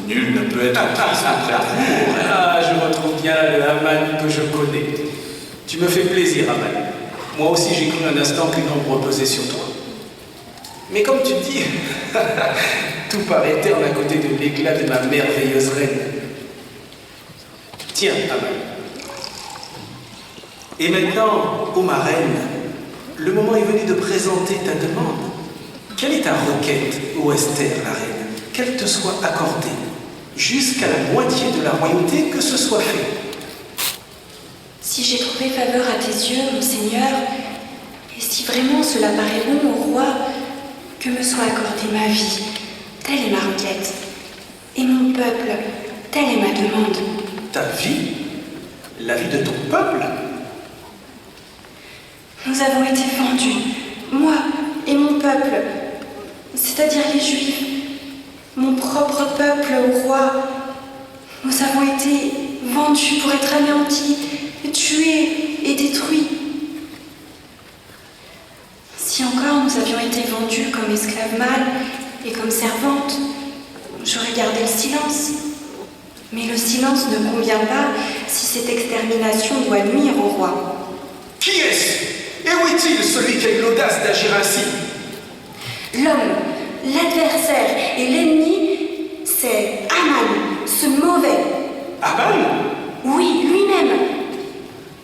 nul ne peut être triste auprès de vous, reine. Ah, je retrouve bien le Aman que je connais. Tu me fais plaisir, Aman. Moi aussi, j'ai cru un instant qu'une ombre reposait sur toi. Mais comme tu dis, tout paraît terne à côté de l'éclat de ma merveilleuse reine. Tiens, Aman. Et maintenant, ô ma reine, le moment est venu de présenter ta demande. Quelle est ta requête, ô Esther, la reine? Qu'elle te soit accordée, jusqu'à la moitié de la royauté, que ce soit fait. Si j'ai trouvé faveur à tes yeux, mon Seigneur, et si vraiment cela paraît bon au roi, que me soit accordée ma vie, telle est ma requête, et mon peuple, telle est ma demande. Ta vie? La vie de ton peuple? Nous avons été vendus, moi et mon peuple, c'est-à-dire les Juifs, mon propre peuple au roi. Nous avons été vendus pour être anéantis, tués et détruits. Si encore nous avions été vendus comme esclaves mâles et comme servantes, j'aurais gardé le silence. Mais le silence ne convient pas si cette extermination doit nuire au roi. Qui est-ce? Et où est-il celui qui a eu l'audace d'agir ainsi? L'homme, l'adversaire et l'ennemi, c'est Aman, ce mauvais. Aman? Oui, lui-même.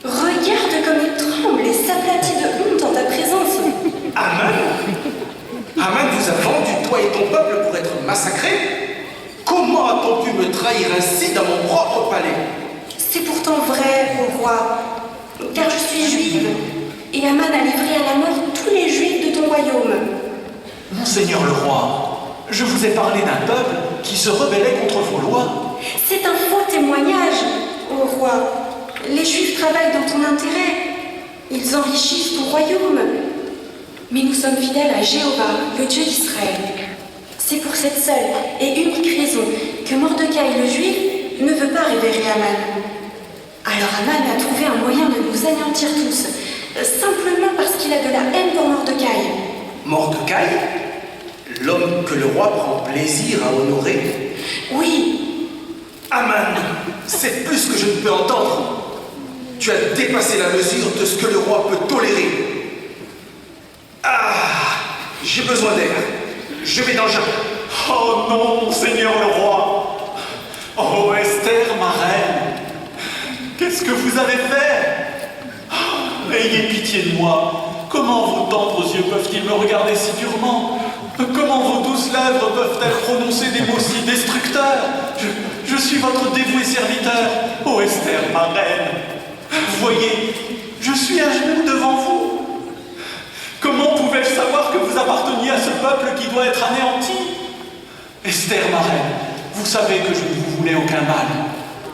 Regarde comme il tremble et s'aplatit de honte en ta présence. Aman? Aman vous a vendu, toi et ton peuple, pour être massacrés? Comment a-t-on pu me trahir ainsi dans mon propre palais? C'est pourtant vrai, ô roi, car je suis juive, et Aman a livré à la mort tous les juifs de ton royaume. Monseigneur le roi, je vous ai parlé d'un peuple qui se rebellait contre vos lois. C'est un faux témoignage, ô roi. Les juifs travaillent dans ton intérêt. Ils enrichissent ton royaume. Mais nous sommes fidèles à Jéhovah, le Dieu d'Israël. C'est pour cette seule et unique raison que Mordecai le juif ne veut pas révérer Aman. Alors Aman a trouvé un moyen de nous anéantir tous, simplement parce qu'il a de la haine pour Mordecai. Mordecai? L'homme que le roi prend plaisir à honorer? Oui. Aman, c'est plus que je ne peux entendre. Tu as dépassé la mesure de ce que le roi peut tolérer. Ah, j'ai besoin d'air. Je vais dans le jardin. Oh non, monseigneur le roi. Oh Esther, ma reine. Qu'est-ce que vous avez fait? Oh, ayez pitié de moi. Comment vos tendres yeux peuvent-ils me regarder si durement? Comment vos douces lèvres peuvent-elles prononcer des mots si destructeurs? Je suis votre dévoué serviteur. Oh Esther, ma reine. Vous voyez, je suis à genoux devant vous. Comment pouvais-je savoir que vous apparteniez à ce peuple qui doit être anéanti? Esther, ma reine, vous savez que je ne vous voulais aucun mal.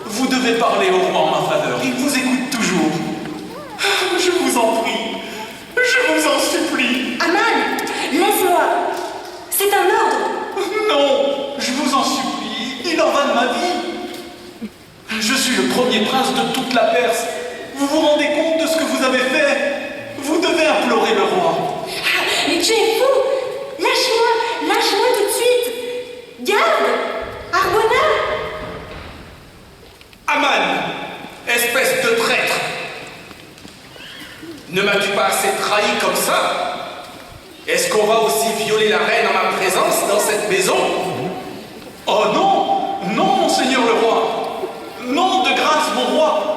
Vous devez parler au roi en ma faveur. Il vous écoute toujours. Je vous en prie. Je vous en supplie. Aman, laisse-moi. C'est un ordre. Non, je vous en supplie. Il en va de ma vie. Je suis le premier prince de toute la Perse. Vous vous rendez compte de ce que vous avez fait? Vous devez implorer le roi. Ah, mais tu es fou. Lâche-moi tout de suite. Garde, Arbona. Aman, espèce de traître. Ne m'as-tu pas assez trahi comme ça? Est-ce qu'on va aussi violer la reine en ma présence dans cette maison? Oh non! Non, monseigneur le roi! Non, de grâce, mon roi!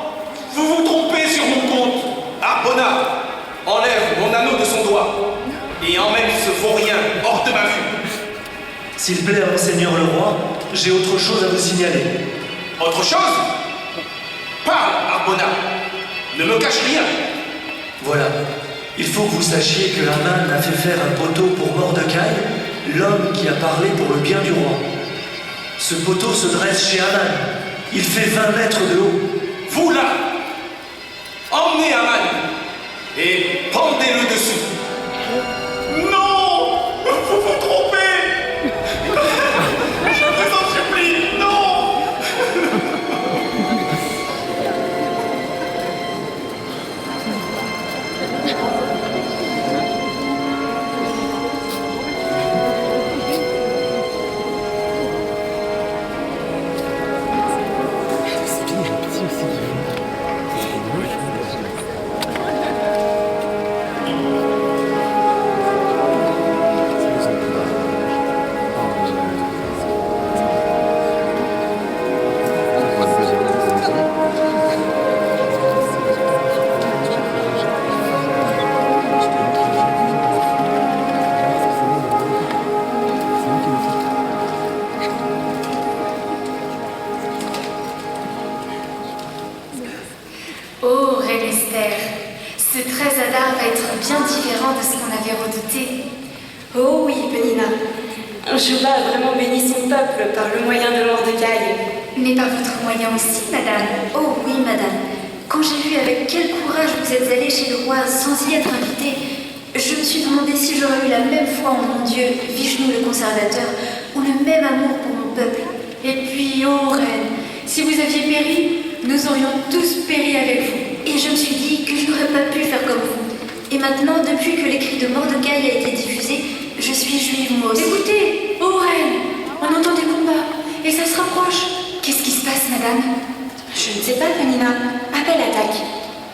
Vous vous trompez sur mon compte! Arbona, enlève mon anneau de son doigt et emmène ce vaurien hors de ma vue. S'il plaît à monseigneur le roi, j'ai autre chose à vous signaler. Autre chose? Parle, Arbona! Ne me cache rien! Voilà. Il faut que vous sachiez que Aman a fait faire un poteau pour Mordecai, l'homme qui a parlé pour le bien du roi. Ce poteau se dresse chez Aman. Il fait 20 mètres de haut. Vous là, emmenez Aman et pendez-le dessous. Non! Vous vous trompez! Je vous en supplie, non! Oh, Reine Esther, ce 13 Adar va être bien différent de ce qu'on avait redouté. Oh oui, Pénina. Juba a vraiment béni son peuple par le moyen de Mordecai. Mais par votre moyen aussi, madame. Oh oui, madame. Quand j'ai vu avec quel courage vous êtes allée chez le roi sans y être invitée, je me suis demandé si j'aurais eu la même foi en mon Dieu, Vishnu le conservateur, ou le même amour pour mon peuple. Et puis, ô reine, si vous aviez péri, nous aurions tous péri avec vous. Et je me suis dit que je n'aurais pas pu faire comme vous. Et maintenant, depuis que l'écrit de Mordecai a été diffusé, je suis juive moi aussi. Écoutez, ô reine, on entend des combats, et ça se rapproche. Qu'est-ce qui se passe, madame? Je ne sais pas, Pénina. Appel attaque.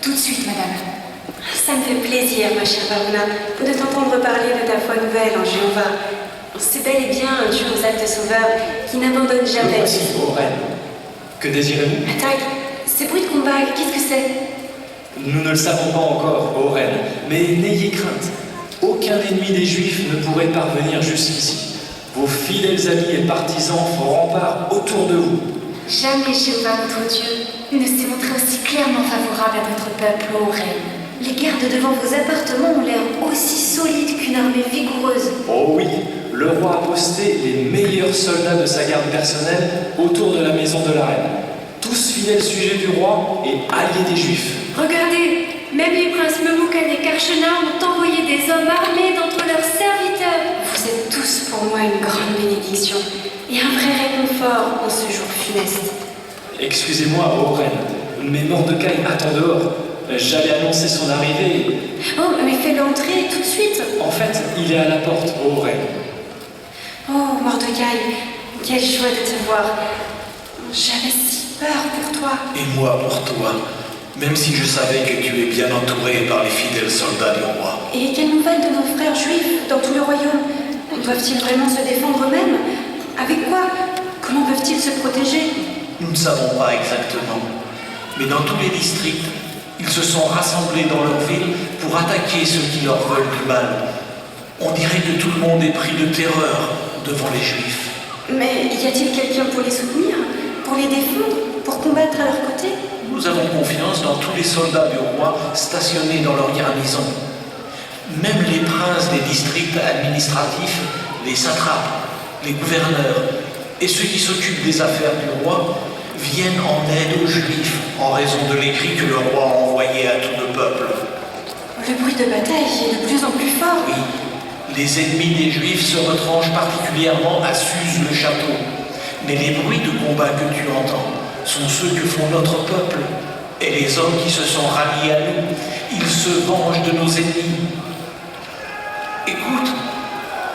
Tout de suite, madame. Ça me fait plaisir, ma chère Varuna, de t'entendre parler de ta foi nouvelle en Jéhovah. C'est bel et bien un Dieu aux actes sauveurs qui n'abandonne jamais. Voici, ô reine. Que désirez-vous? Attaque. Ces bruits de combat, qu'est-ce que c'est? Nous ne le savons pas encore, ô reine, mais n'ayez crainte. Aucun ennemi des Juifs ne pourrait parvenir jusqu'ici. Vos fidèles amis et partisans feront rempart autour de vous. Jamais Jéhovah, notre Dieu, ne s'est montré aussi clairement favorable à notre peuple, ô reine. Les gardes devant vos appartements ont l'air aussi solides qu'une armée vigoureuse. Oh oui, le roi a posté les meilleurs soldats de sa garde personnelle autour de la maison de la reine. Tous fidèles sujets du roi et alliés des Juifs. Regardez, même les princes Memucan et Karchena ont envoyé des hommes armés d'entre leurs serviteurs. Vous êtes tous pour moi une grande bénédiction et un vrai réconfort en ce jour funeste. Excusez-moi, ô reine, mais Mordecai attend dehors. J'allais annoncer son arrivée. Oh, mais fais-le entrer tout de suite. En fait, il est à la porte, ô reine. Oh, Mordecai, quelle joie de te voir. J'avais si peur pour toi. Et moi pour toi, même si je savais que tu es bien entouré par les fidèles soldats du roi. Et quelles nouvelles de nos frères juifs dans tout le royaume? Doivent-ils vraiment se défendre eux-mêmes? Avec quoi? Comment peuvent-ils se protéger? Nous ne savons pas exactement, mais dans tous les districts, ils se sont rassemblés dans leur ville pour attaquer ceux qui leur veulent du mal. On dirait que tout le monde est pris de terreur devant les Juifs. Mais y a-t-il quelqu'un pour les soutenir? Pour les défendre? Pour combattre à leur côté? Nous avons confiance dans tous les soldats du roi stationnés dans leur garnison. Même les princes des districts administratifs, les satrapes, les gouverneurs et ceux qui s'occupent des affaires du roi viennent en aide aux Juifs en raison de l'écrit que le roi a envoyé à tout le peuple. Le bruit de bataille est de plus en plus fort. Oui, les ennemis des Juifs se retranchent particulièrement à Suse le château. Mais les bruits de combat que tu entends sont ceux que font notre peuple. Et les hommes qui se sont ralliés à nous, ils se vengent de nos ennemis. Écoute,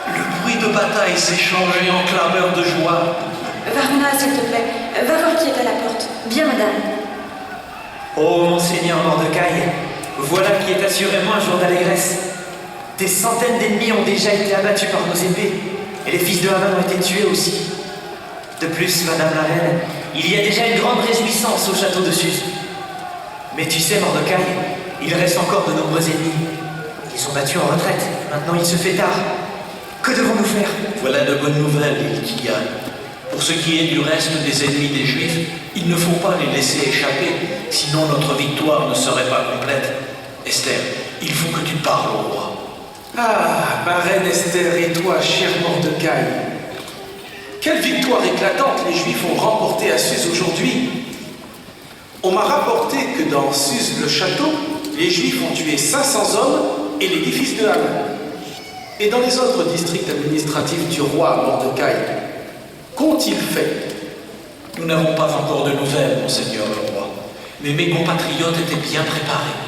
le bruit de bataille s'est changé en clameur de joie. Varuna, s'il te plaît, va voir qui est à la porte. Bien, madame. Oh, monseigneur Mordecai, voilà qui est assurément un jour d'allégresse. Des centaines d'ennemis ont déjà été abattus par nos épées, et les fils de Haman ont été tués aussi. De plus, madame la reine, il y a déjà une grande réjouissance au château de Suse. Mais tu sais, Mordecai, il reste encore de nombreux ennemis. Ils sont battus en retraite, maintenant il se fait tard. Que devons-nous faire? Voilà de bonnes nouvelles, Hilkiah. Pour ce qui est du reste des ennemis des Juifs, il ne faut pas les laisser échapper, sinon notre victoire ne serait pas complète. Esther, il faut que tu parles au roi. Ah, ma reine Esther et toi, cher Mordecai. Quelle victoire éclatante les Juifs ont remportée à Suse aujourd'hui. On m'a rapporté que dans Suse le château, les Juifs ont tué 500 hommes et les 10 fils de Haman. Et dans les autres districts administratifs du roi Mordecai, qu'ont-ils fait? Nous n'avons pas encore de nouvelles, monseigneur le roi. Mais mes compatriotes étaient bien préparés.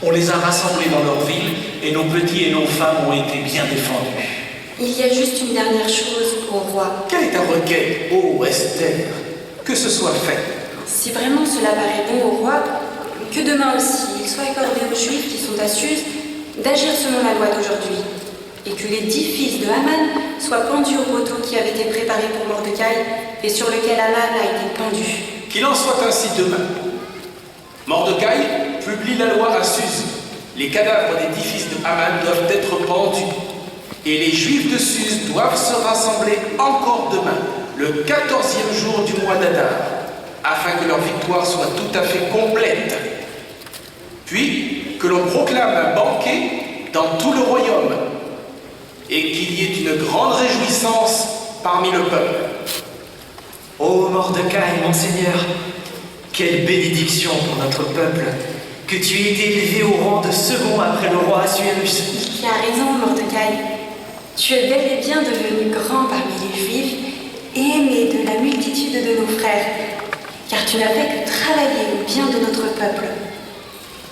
On les a rassemblés dans leur ville et nos petits et nos femmes ont été bien défendus. Il y a juste une dernière chose au roi. Quelle est ta requête, ô Esther? Que ce soit fait. Si vraiment cela paraît bon au roi, que demain aussi il soit accordé aux Juifs qui sont à Suse d'agir selon la loi d'aujourd'hui, et que les 10 fils de Haman soient pendus au poteau qui avait été préparé pour Mordecai et sur lequel Haman a été pendu. Qu'il en soit ainsi demain. Mordecai publie la loi à Suse. Les cadavres des 10 fils de Haman doivent être pendus. Et les Juifs de Suse doivent se rassembler encore demain, le 14e jour du mois d'Adar, afin que leur victoire soit tout à fait complète. Puis que l'on proclame un banquet dans tout le royaume, et qu'il y ait une grande réjouissance parmi le peuple. Ô Mordecai, mon Seigneur, quelle bénédiction pour notre peuple, que tu aies été élevé au rang de second après le roi Assuérus. Tu as raison, Mordecai. Tu es bel et bien devenu grand parmi les Juifs et aimé de la multitude de nos frères, car tu n'as fait que travailler au bien de notre peuple.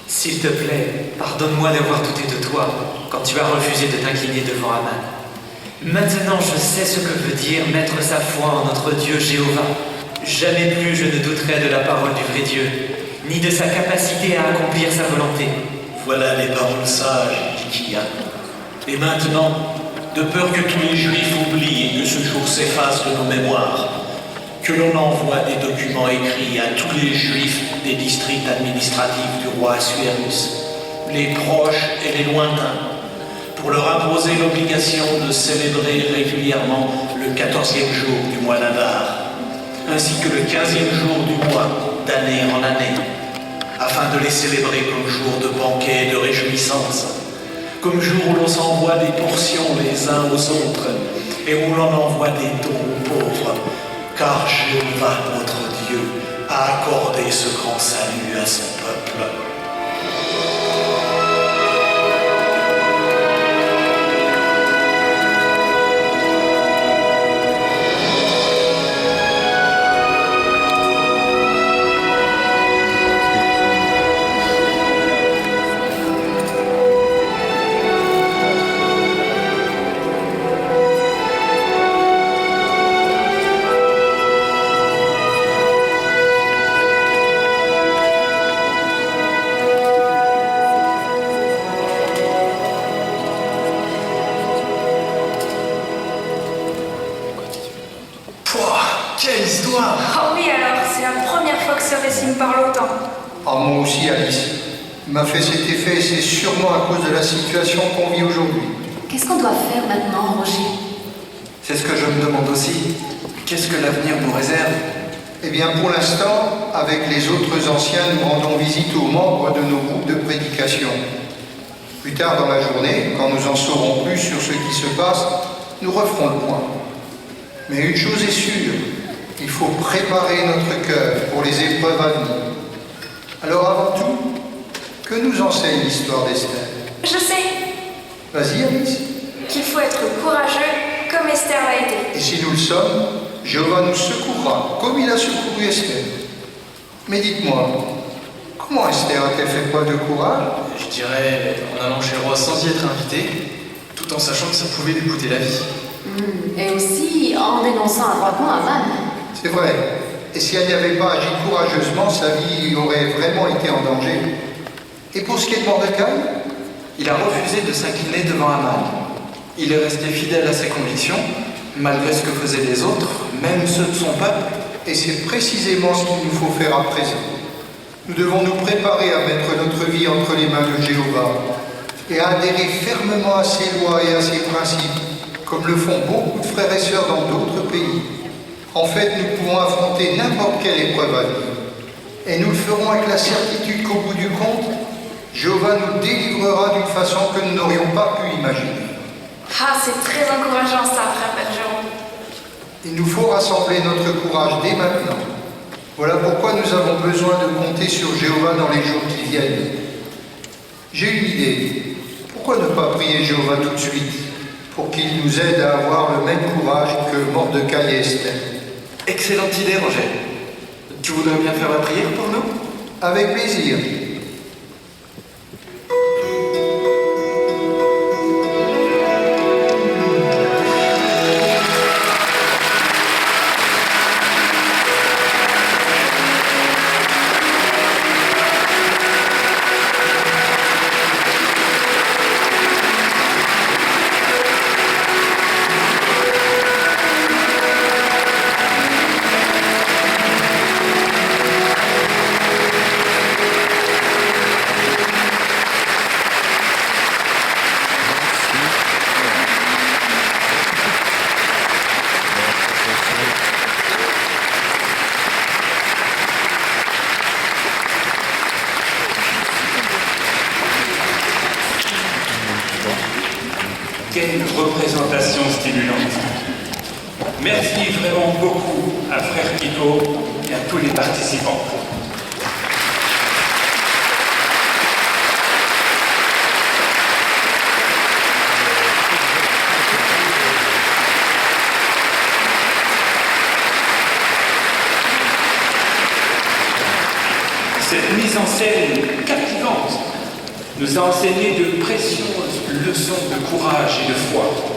S'il te plaît, pardonne-moi d'avoir douté de toi quand tu as refusé de t'incliner devant Aman. Maintenant, je sais ce que veut dire mettre sa foi en notre Dieu Jéhovah. Jamais plus je ne douterai de la parole du vrai Dieu, ni de sa capacité à accomplir sa volonté. Voilà les paroles sages, Hikia. Et maintenant, de peur que tous les Juifs oublient et que ce jour s'efface de nos mémoires, que l'on envoie des documents écrits à tous les Juifs des districts administratifs du roi Assuérus, les proches et les lointains, pour leur imposer l'obligation de célébrer régulièrement le 14e jour du mois d'Adar, ainsi que le 15e jour du mois, d'année en année, afin de les célébrer comme jour de banquet et de réjouissance, comme jour où l'on s'envoie des portions les uns aux autres, et où l'on envoie des dons aux pauvres, car Jéhovah, notre Dieu, a accordé ce grand salut à son peuple. Quelle histoire! Oh oui, alors, c'est la première fois que ce récit me parle autant. Ah, moi aussi, Alice. Il m'a fait cet effet et c'est sûrement à cause de la situation qu'on vit aujourd'hui. Qu'est-ce qu'on doit faire maintenant, Roger? C'est ce que je me demande aussi. Qu'est-ce que l'avenir nous réserve? Eh bien, pour l'instant, avec les autres anciens, nous rendons visite aux membres de nos groupes de prédication. Plus tard dans la journée, quand nous en saurons plus sur ce qui se passe, nous referons le point. Mais une chose est sûre, il faut préparer notre cœur pour les épreuves à venir. Alors avant tout, que nous enseigne l'histoire d'Esther? Je sais Vas-y, Alice. qu'il faut être courageux comme Esther l'a été. Et si nous le sommes, Jéhovah nous secourra, comme il a secouru Esther. Mais dites-moi, comment Esther a-t-elle fait preuve de courage? Je dirais en allant chez le roi sans y être invité, tout en sachant que ça pouvait lui coûter la vie. Et aussi en dénonçant adroitement Aman. C'est vrai. Et si elle n'y avait pas agi courageusement, sa vie aurait vraiment été en danger. Et pour ce qui est de Mordecai, il a refusé de s'incliner devant Aman. Il est resté fidèle à ses convictions, malgré ce que faisaient les autres, même ceux de son peuple. Et c'est précisément ce qu'il nous faut faire à présent. Nous devons nous préparer à mettre notre vie entre les mains de Jéhovah et à adhérer fermement à ses lois et à ses principes, comme le font beaucoup de frères et sœurs dans d'autres pays. En fait, nous pouvons affronter n'importe quelle épreuve à venir. Et nous le ferons avec la certitude qu'au bout du compte, Jéhovah nous délivrera d'une façon que nous n'aurions pas pu imaginer. Ah, c'est très encourageant ça, frère Bergeron. Il nous faut rassembler notre courage dès maintenant. Voilà pourquoi nous avons besoin de compter sur Jéhovah dans les jours qui viennent. J'ai une idée. Pourquoi ne pas prier Jéhovah tout de suite pour qu'il nous aide à avoir le même courage que Mordecai et Esther? Excellente idée, Roger. Tu voudrais bien faire la prière pour nous? Avec plaisir. représentation stimulante. Merci vraiment beaucoup à Frère Pico et à tous les participants. Cette mise en scène captivante nous a enseigné de précieuses leçons de courage et de foi.